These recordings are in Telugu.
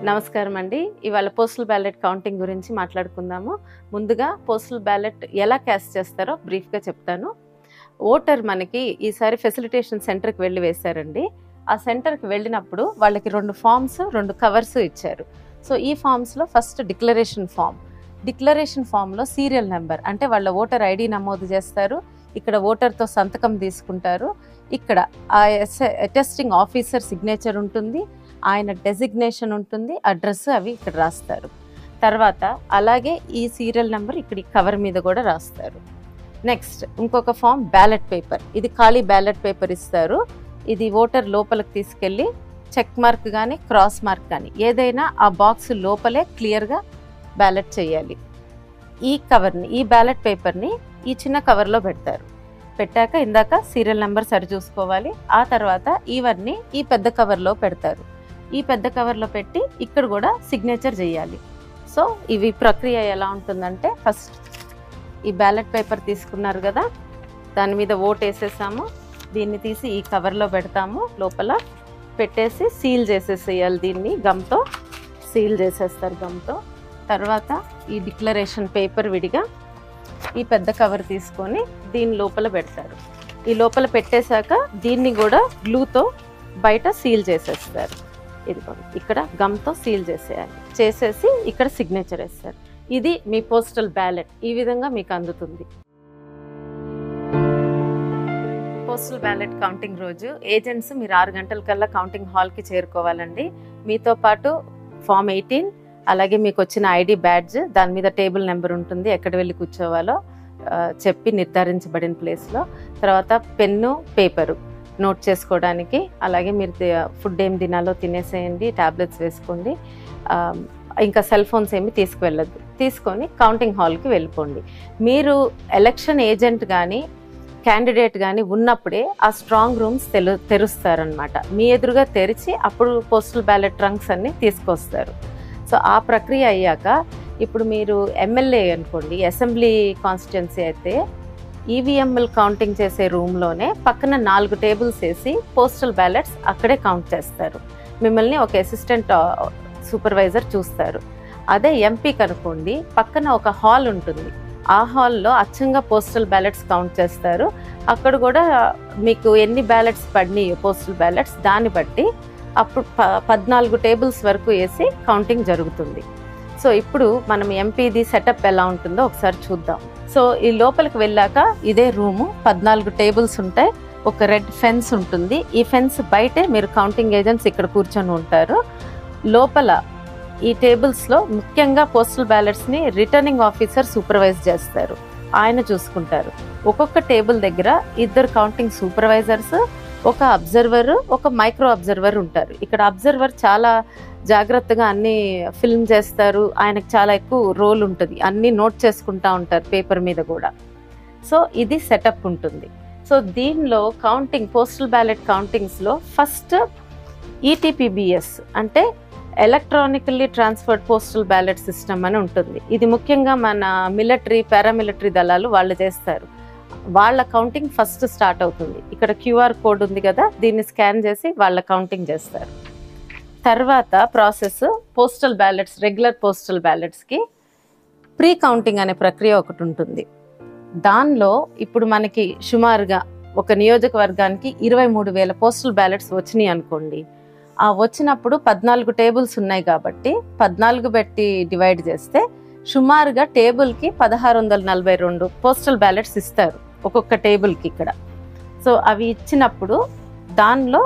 నమస్కారం అండి. ఇవాళ పోస్టల్ బ్యాలెట్ కౌంటింగ్ గురించి మాట్లాడుకుందాము. ముందుగా పోస్టల్ బ్యాలెట్ ఎలా క్యాస్ట్ చేస్తారో బ్రీఫ్గా చెప్తాను. ఓటర్ మనకి ఈసారి ఫెసిలిటేషన్ సెంటర్కి వెళ్ళి వేశారండి. ఆ సెంటర్కి వెళ్ళినప్పుడు వాళ్ళకి 2 ఫామ్స్ 2 కవర్స్ ఇచ్చారు. సో ఈ ఫామ్స్లో ఫస్ట్ డిక్లరేషన్ ఫామ్లో సీరియల్ నెంబర్ అంటే వాళ్ళ ఓటర్ ఐడి నమోదు చేస్తారు. ఇక్కడ ఓటర్తో సంతకం తీసుకుంటారు. ఇక్కడ ఆ అటెస్టింగ్ ఆఫీసర్ సిగ్నేచర్ ఉంటుంది, ఆయన డెసిగ్నేషన్ ఉంటుంది, అడ్రస్ అవి ఇక్కడ రాస్తారు. తర్వాత అలాగే ఈ సీరియల్ నెంబర్ ఇక్కడ కవర్ మీద కూడా రాస్తారు. నెక్స్ట్ ఇంకొక ఫామ్ బ్యాలెట్ పేపర్. ఇది ఖాళీ బ్యాలెట్ పేపర్ ఇస్తారు. ఇది ఓటర్ లోపలికి తీసుకెళ్ళి చెక్ మార్క్ కానీ క్రాస్ మార్క్ కానీ ఏదైనా ఆ బాక్స్ లోపలే క్లియర్గా బ్యాలెట్ చేయాలి. ఈ బ్యాలెట్ పేపర్ని ఈ చిన్న కవర్లో పెడతారు. పెట్టాక ఇందాక సీరియల్ నెంబర్ సరి చూసుకోవాలి. ఆ తర్వాత ఇవన్నీ ఈ పెద్ద కవర్లో పెడతారు. ఈ పెద్ద కవర్లో పెట్టి ఇక్కడ కూడా సిగ్నేచర్ చేయాలి. సో ఇవి ప్రక్రియ ఎలా ఉంటుందంటే, ఫస్ట్ ఈ బ్యాలెట్ పేపర్ తీసుకున్నారు కదా, దాని మీద ఓట్ వేసేసాము. దీన్ని తీసి ఈ కవర్లో పెడతాము. లోపల పెట్టేసి సీల్ చేసేసేయాలి. దీన్ని గమ్తో సీల్ చేసేస్తారు గమ్తో. తర్వాత ఈ డిక్లరేషన్ పేపర్ విడిగా ఈ పెద్ద కవర్ తీసుకొని దీని లోపల పెడతారు. ఈ లోపల పెట్టేశాక దీన్ని కూడా గ్లూతో బయట సీల్ చేసేస్తారు. ఇదిగోండి ఇక్కడ గమ్తో సీల్ చేసేసి ఇక్కడ సిగ్నేచర్ వేస్తారు. ఇది మీ పోస్టల్ బ్యాలెట్. ఈ విధంగా మీకు అందుతుంది. పోస్టల్ బ్యాలెట్ కౌంటింగ్ రోజు ఏజెంట్స్ మీరు 6 గంటల కల్లా కౌంటింగ్ హాల్కి చేరుకోవాలండి. మీతో పాటు ఫామ్ 18, అలాగే మీకు వచ్చిన ఐడి బ్యాడ్జ్, దాని మీద టేబుల్ నెంబర్ ఉంటుంది, ఎక్కడ వెళ్ళి కూర్చోవాలో చెప్పి నిర్ధారించబడిన ప్లేస్లో. తర్వాత పెన్ను, పేపరు నోట్ చేసుకోవడానికి, అలాగే మీరు ఫుడ్ ఏం తినాలో తినేసేయండి, ట్యాబ్లెట్స్ వేసుకోండి. ఇంకా సెల్ ఫోన్స్ ఏమి తీసుకువెళ్ళద్దు. తీసుకొని కౌంటింగ్ హాల్కి వెళ్ళిపోండి. మీరు ఎలక్షన్ ఏజెంట్ కానీ క్యాండిడేట్ కానీ ఉన్నప్పుడే ఆ స్ట్రాంగ్ రూమ్స్ తెరుస్తారనమాట. మీ ఎదురుగా తెరిచి అప్పుడు పోస్టల్ బ్యాలెట్ ట్రంక్స్ అన్ని తీసుకొస్తారు. సో ఆ ప్రక్రియ అయ్యాక ఇప్పుడు మీరు ఎమ్మెల్యే అనుకోండి, అసెంబ్లీ కాన్స్టిట్యున్సీ అయితే ఈవీఎంఎల్ కౌంటింగ్ చేసే రూమ్లోనే పక్కన 4 టేబుల్స్ వేసి పోస్టల్ బ్యాలెట్స్ అక్కడే కౌంట్ చేస్తారు. మిమ్మల్ని ఒక అసిస్టెంట్ సూపర్వైజర్ చూస్తారు. అదే ఎంపీకి అనుకోండి, పక్కన ఒక హాల్ ఉంటుంది. ఆ హాల్లో అచ్చంగా పోస్టల్ బ్యాలెట్స్ కౌంట్ చేస్తారు. అక్కడ కూడా మీకు ఎన్ని బ్యాలెట్స్ పడినాయి పోస్టల్ బ్యాలెట్స్ దాన్ని బట్టి అప్పుడు 14 టేబుల్స్ వరకు వేసి కౌంటింగ్ జరుగుతుంది. సో ఇప్పుడు మనం ఎంపీది సెటప్ ఎలా ఉంటుందో ఒకసారి చూద్దాం. సో ఈ లోపలికి వెళ్ళాక ఇదే రూము, 14 టేబుల్స్ ఉంటాయి, ఒక రెడ్ ఫెన్స్ ఉంటుంది. ఈ ఫెన్స్ బయటే మీరు కౌంటింగ్ ఏజెంట్స్ ఇక్కడ కూర్చొని ఉంటారు. లోపల ఈ టేబుల్స్లో ముఖ్యంగా పోస్టల్ బ్యాలెట్స్ని రిటర్నింగ్ ఆఫీసర్ సూపర్వైజ్ చేస్తారు. ఆయన చూసుకుంటారు. ఒక్కొక్క టేబుల్ దగ్గర 2 కౌంటింగ్ సూపర్వైజర్స్, ఒక అబ్జర్వర్, ఒక మైక్రో అబ్జర్వర్ ఉంటారు. ఇక్కడ అబ్జర్వర్ చాలా జాగ్రత్తగా అన్నీ ఫిల్మ్ చేస్తారు. ఆయనకు చాలా ఎక్కువ రోల్ ఉంటుంది. అన్నీ నోట్ చేసుకుంటూ ఉంటారు పేపర్ మీద కూడా. సో ఇది సెటప్ ఉంటుంది. సో దీనిలో కౌంటింగ్ పోస్టల్ బ్యాలెట్ కౌంటింగ్స్లో ఫస్ట్ ఈటీపీబీఎస్ అంటే electronically transferred postal ballot system అని ఉంటుంది. ఇది ముఖ్యంగా మన మిలిటరీ, పారామిలిటరీ దళాలు వాళ్ళు చేస్తారు. వాళ్ళ కౌంటింగ్ ఫస్ట్ స్టార్ట్ అవుతుంది. ఇక్కడ క్యూఆర్ కోడ్ ఉంది కదా, దీన్ని స్కాన్ చేసి వాళ్ళ కౌంటింగ్ చేస్తారు. తర్వాత process postal ballots, regular postal బ్యాలెట్స్కి ప్రీ కౌంటింగ్ అనే ప్రక్రియ ఒకటి ఉంటుంది. దానిలో ఇప్పుడు మనకి సుమారుగా ఒక నియోజకవర్గానికి 23,000 పోస్టల్ బ్యాలెట్స్ వచ్చినాయి అనుకోండి. ఆ వచ్చినప్పుడు 14 టేబుల్స్ ఉన్నాయి కాబట్టి 14 పెట్టి డివైడ్ చేస్తే సుమారుగా టేబుల్కి 1642 పోస్టల్ బ్యాలెట్స్ ఇస్తారు ఒక్కొక్క టేబుల్కి ఇక్కడ. సో అవి ఇచ్చినప్పుడు దానిలో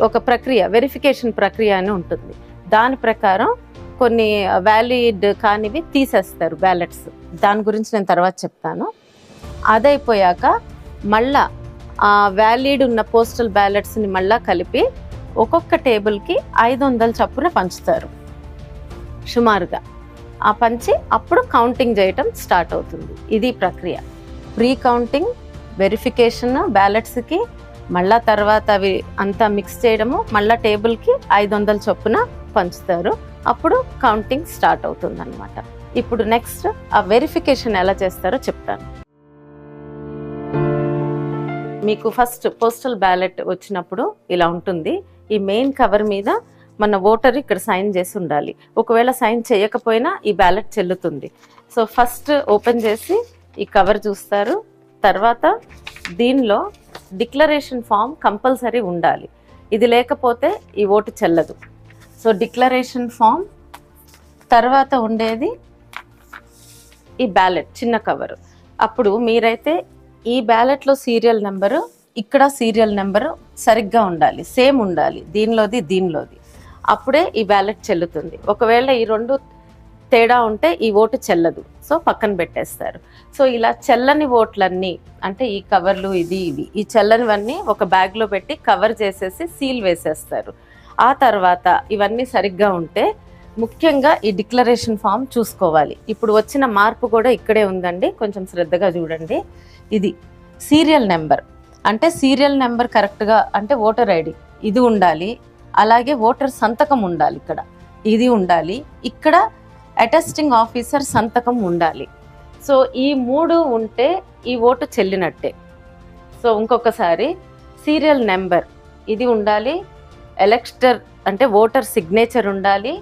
ఒక ప్రక్రియ, వెరిఫికేషన్ ప్రక్రియ అని ఉంటుంది. దాని ప్రకారం కొన్ని వ్యాలిడ్ కానివి తీసేస్తారు బ్యాలెట్స్. దాని గురించి నేను తర్వాత చెప్తాను. అదైపోయాక మళ్ళా ఆ వ్యాలిడ్ ఉన్న పోస్టల్ బ్యాలెట్స్ని మళ్ళా కలిపి ఒక్కొక్క టేబుల్కి 500 చప్పున పంచుతారు సుమారుగా. ఆ పంచి అప్పుడు కౌంటింగ్ చేయటం స్టార్ట్ అవుతుంది. ఇది ప్రక్రియ. ప్రీ కౌంటింగ్, వెరిఫికేషన్ బ్యాలెట్స్కి, మళ్ళా తర్వాత అవి అంతా మిక్స్ చేయడము, మళ్ళా టేబుల్కి 500 చొప్పున పంచుతారు. అప్పుడు కౌంటింగ్ స్టార్ట్ అవుతుంది అన్నమాట. ఇప్పుడు నెక్స్ట్ ఆ వెరిఫికేషన్ ఎలా చేస్తారో చెప్తాను. మీకు ఫస్ట్ పోస్టల్ బ్యాలెట్ వచ్చినప్పుడు ఇలా ఉంటుంది. ఈ మెయిన్ కవర్ మీద మన ఓటర్ ఇక్కడ సైన్ చేసి ఉండాలి. ఒకవేళ సైన్ చేయకపోయినా ఈ బ్యాలెట్ చెల్లుతుంది. సో ఫస్ట్ ఓపెన్ చేసి ఈ కవర్ చూస్తారు. తర్వాత దీనిలో డిక్లరేషన్ ఫామ్ కంపల్సరీ ఉండాలి. ఇది లేకపోతే ఈ ఓటు చెల్లదు. సో డిక్లరేషన్ ఫామ్ తర్వాత ఉండేది ఈ బ్యాలెట్ చిన్న కవరు. అప్పుడు మీరైతే ఈ బ్యాలెట్లో సీరియల్ నెంబరు, ఇక్కడ సీరియల్ నెంబరు సరిగ్గా ఉండాలి, సేమ్ ఉండాలి, దీనిలోది. అప్పుడే ఈ బ్యాలెట్ చెల్లుతుంది. ఒకవేళ ఈ రెండు తేడా ఉంటే ఈ ఓటు చెల్లదు. సో పక్కన పెట్టేస్తారు. సో ఇలా చెల్లని ఓట్లన్నీ అంటే ఈ కవర్లు ఇవి ఈ చెల్లనివన్నీ ఒక బ్యాగ్లో పెట్టి కవర్ చేసేసి సీల్ వేసేస్తారు. ఆ తర్వాత ఇవన్నీ సరిగ్గా ఉంటే ముఖ్యంగా ఈ డిక్లరేషన్ ఫామ్ చూసుకోవాలి. ఇప్పుడు వచ్చిన మార్పు కూడా ఇక్కడే ఉందండి, కొంచెం శ్రద్ధగా చూడండి. ఇది సీరియల్ నెంబర్ అంటే సీరియల్ నెంబర్ కరెక్ట్గా అంటే ఓటర్ ఐడి ఇది ఉండాలి, అలాగే ఓటర్ సంతకం ఉండాలి, ఇక్కడ ఇది ఉండాలి, ఇక్కడ అటెస్టింగ్ ఆఫీసర్ సంతకం ఉండాలి. సో ఈ 3 ఉంటే ఈ ఓటు చెల్లినట్టే. సో ఇంకొకసారి సీరియల్ నెంబర్ ఇది ఉండాలి, ఎలక్టర్ అంటే ఓటర్ సిగ్నేచర్ ఉండాలి,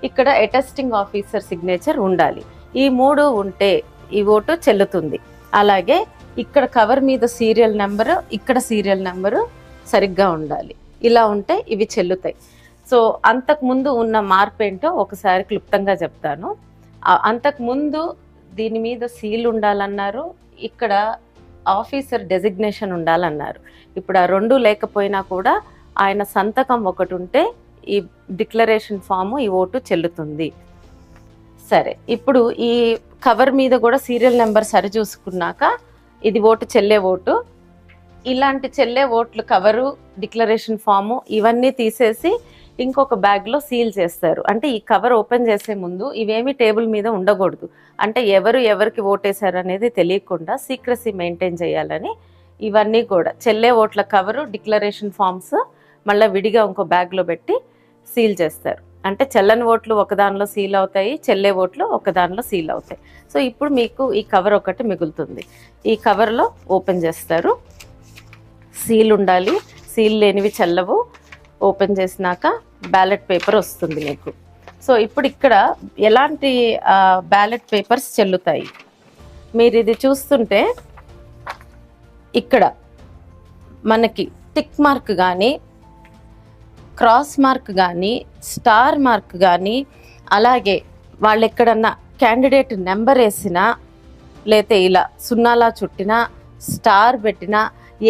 ఇక్కడ అటెస్టింగ్ ఆఫీసర్ సిగ్నేచర్ ఉండాలి. ఈ 3 ఉంటే ఈ ఓటు చెల్లుతుంది. అలాగే ఇక్కడ కవర్ మీద సీరియల్ నెంబరు, ఇక్కడ సీరియల్ నెంబరు సరిగ్గా ఉండాలి. ఇలా ఉంటే ఇవి చెల్లుతాయి. సో అంతకుముందు ఉన్న మార్పు ఏంటో ఒకసారి క్లుప్తంగా చెప్తాను. అంతకుముందు దీని మీద సీల్ ఉండాలన్నారు, ఇక్కడ ఆఫీసర్ డెసిగ్నేషన్ ఉండాలన్నారు. ఇప్పుడు ఆ 2 లేకపోయినా కూడా ఆయన సంతకం ఒకటి ఉంటే ఈ డిక్లరేషన్ ఫాము ఈ ఓటు చెల్లుతుంది. సరే, ఇప్పుడు ఈ కవర్ మీద కూడా సీరియల్ నెంబర్ సరి చూసుకున్నాక ఇది ఓటు చెల్లే ఓటు. ఇలాంటి చెల్లే ఓట్లు కవరు, డిక్లరేషన్ ఫాము ఇవన్నీ తీసేసి ఇంకొక బ్యాగ్లో సీల్ చేస్తారు. అంటే ఈ కవర్ ఓపెన్ చేసే ముందు ఇవేమి టేబుల్ మీద ఉండకూడదు. అంటే ఎవరికి ఓటేశారు అనేది తెలియకుండా సీక్రసీ మెయింటైన్ చేయాలని ఇవన్నీ కూడా చెల్లే ఓట్ల కవరు, డిక్లరేషన్ ఫామ్స్ మళ్ళీ విడిగా ఇంకో బ్యాగ్లో పెట్టి సీల్ చేస్తారు. అంటే చెల్లని ఓట్లు ఒకదానిలో సీల్ అవుతాయి, చెల్లే ఓట్లు ఒకదానిలో సీల్ అవుతాయి. సో ఇప్పుడు మీకు ఈ కవర్ ఒకటి మిగులుతుంది. ఈ కవర్లో ఓపెన్ చేస్తారు, సీల్ ఉండాలి, సీల్ లేనివి చెల్లవు. ఓపెన్ చేసినాక బ్యాలెట్ పేపర్ వస్తుంది మీకు. సో ఇప్పుడు ఇక్కడ ఎలాంటి బ్యాలెట్ పేపర్స్ చెల్లుతాయి మీరు ఇది చూస్తుంటే ఇక్కడ మనకి టిక్ మార్క్ కానీ, క్రాస్ మార్క్ కానీ, స్టార్ మార్క్ కానీ, అలాగే వాళ్ళు ఎక్కడన్నా క్యాండిడేట్ నెంబర్ వేసినా, లేతే ఇలా సున్నాలా చుట్టినా, స్టార్ పెట్టినా,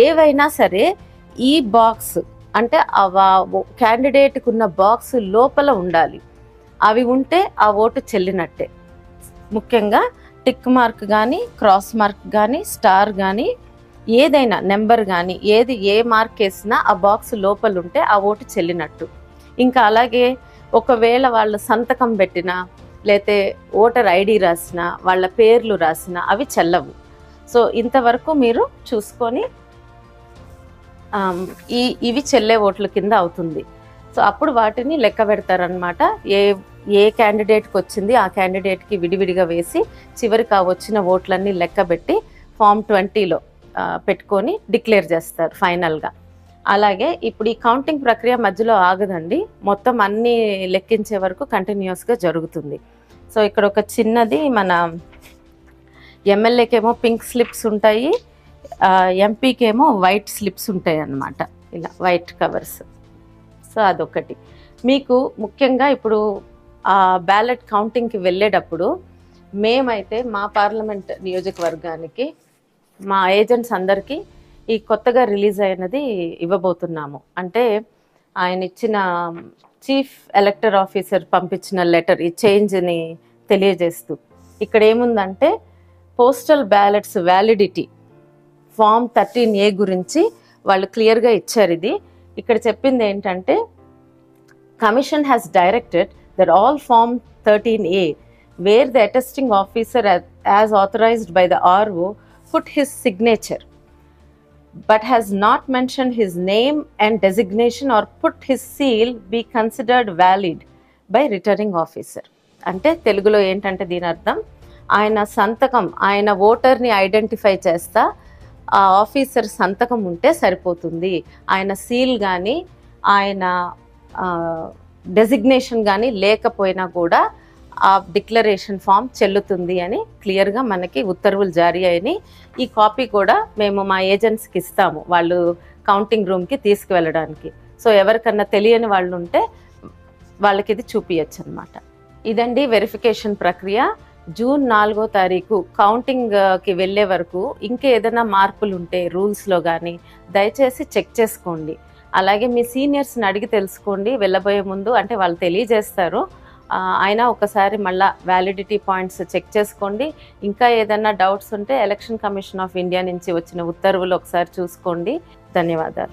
ఏవైనా సరే ఈ బాక్స్ అంటే క్యాండిడేట్కి ఉన్న బాక్స్ లోపల ఉండాలి. అవి ఉంటే ఆ ఓటు చెల్లినట్టే. ముఖ్యంగా టిక్ మార్క్ కానీ, క్రాస్ మార్క్ కానీ, స్టార్ కానీ, ఏదైనా నెంబర్ కానీ ఏ మార్క్ వేసినా ఆ బాక్స్ లోపల ఉంటే ఆ ఓటు చెల్లినట్టు. ఇంకా అలాగే ఒకవేళ వాళ్ళు సంతకం పెట్టినా, లేతే ఓటర్ ఐడి రాసినా, వాళ్ళ పేర్లు రాసినా అవి చెల్లవు. సో ఇంతవరకు మీరు చూసుకొని ఇవి చెల్లే ఓట్ల కింద అవుతుంది. సో అప్పుడు వాటిని లెక్క పెడతారనమాట. ఏ క్యాండిడేట్కి వచ్చింది ఆ క్యాండిడేట్కి విడివిడిగా వేసి చివరికి ఆ వచ్చిన ఓట్లన్నీ లెక్క పెట్టి ఫామ్ 20లో పెట్టుకొని డిక్లేర్ చేస్తారు ఫైనల్గా. అలాగే ఇప్పుడు ఈ కౌంటింగ్ ప్రక్రియ మధ్యలో ఆగదండి, మొత్తం అన్నీ లెక్కించే వరకు కంటిన్యూస్గా జరుగుతుంది. సో ఇక్కడ ఒక చిన్నది మన ఎమ్మెల్యేకేమో పింక్ స్లిప్స్ ఉంటాయి, ఎంపీకేమో వైట్ స్లిప్స్ ఉంటాయి అన్నమాట, ఇలా వైట్ కవర్స్. సో అదొకటి. మీకు ముఖ్యంగా ఇప్పుడు ఆ బ్యాలెట్ కౌంటింగ్కి వెళ్ళేటప్పుడు మేమైతే మా పార్లమెంట్ నియోజకవర్గానికి మా ఏజెంట్స్ అందరికీ ఈ కొత్తగా రిలీజ్ అయినది ఇవ్వబోతున్నాము. అంటే ఆయన ఇచ్చిన చీఫ్ ఎలక్టర్ ఆఫీసర్ పంపించిన లెటర్ ఈ చేంజ్ని తెలియజేస్తూ ఇక్కడ ఏముందంటే postal ballots validity form 13A గురించి వాళ్ళు క్లియర్గా ఇచ్చారు. ఇది ఇక్కడ చెప్పింది ఏంటంటే commission has directed that all form 13A where the attesting officer as authorized by the RO put his signature but has not mentioned his name and designation or put his seal be considered valid by returning officer. అంటే తెలుగులో ఏంటంటే దీని అర్థం ఆయన సంతకం, ఆయన ఓటర్ని ఐడెంటిఫై చేస్తా ఆ ఆఫీసర్ సంతకం ఉంటే సరిపోతుంది, ఆయన సీల్ కానీ ఆయన డెసిగ్నేషన్ కానీ లేకపోయినా కూడా ఆ డిక్లరేషన్ ఫామ్ చెల్లుతుంది అని క్లియర్గా మనకి ఉత్తర్వులు జారీ అయినాయి. ఈ కాపీ కూడా మేము మా ఏజెంట్స్కి ఇస్తాము, వాళ్ళు కౌంటింగ్ రూమ్కి తీసుకువెళ్ళడానికి. సో ఎవరికన్నా తెలియని వాళ్ళు ఉంటే వాళ్ళకి ఇది చూపించచ్చు అనమాట. ఇదండి వెరిఫికేషన్ ప్రక్రియ. జూన్ 4వ తారీఖు కౌంటింగ్కి వెళ్ళే వరకు ఇంకేదైనా మార్పులు ఉంటే రూల్స్లో కానీ దయచేసి చెక్ చేసుకోండి. అలాగే మీ సీనియర్స్ని అడిగి తెలుసుకోండి వెళ్ళబోయే ముందు, అంటే వాళ్ళు తెలియజేస్తారు. అయినా ఒకసారి మళ్ళీ వ్యాలిడిటీ పాయింట్స్ చెక్ చేసుకోండి. ఇంకా ఏదైనా డౌట్స్ ఉంటే ఎలక్షన్ కమిషన్ ఆఫ్ ఇండియా నుంచి వచ్చిన ఉత్తర్వులు ఒకసారి చూసుకోండి. ధన్యవాదాలు.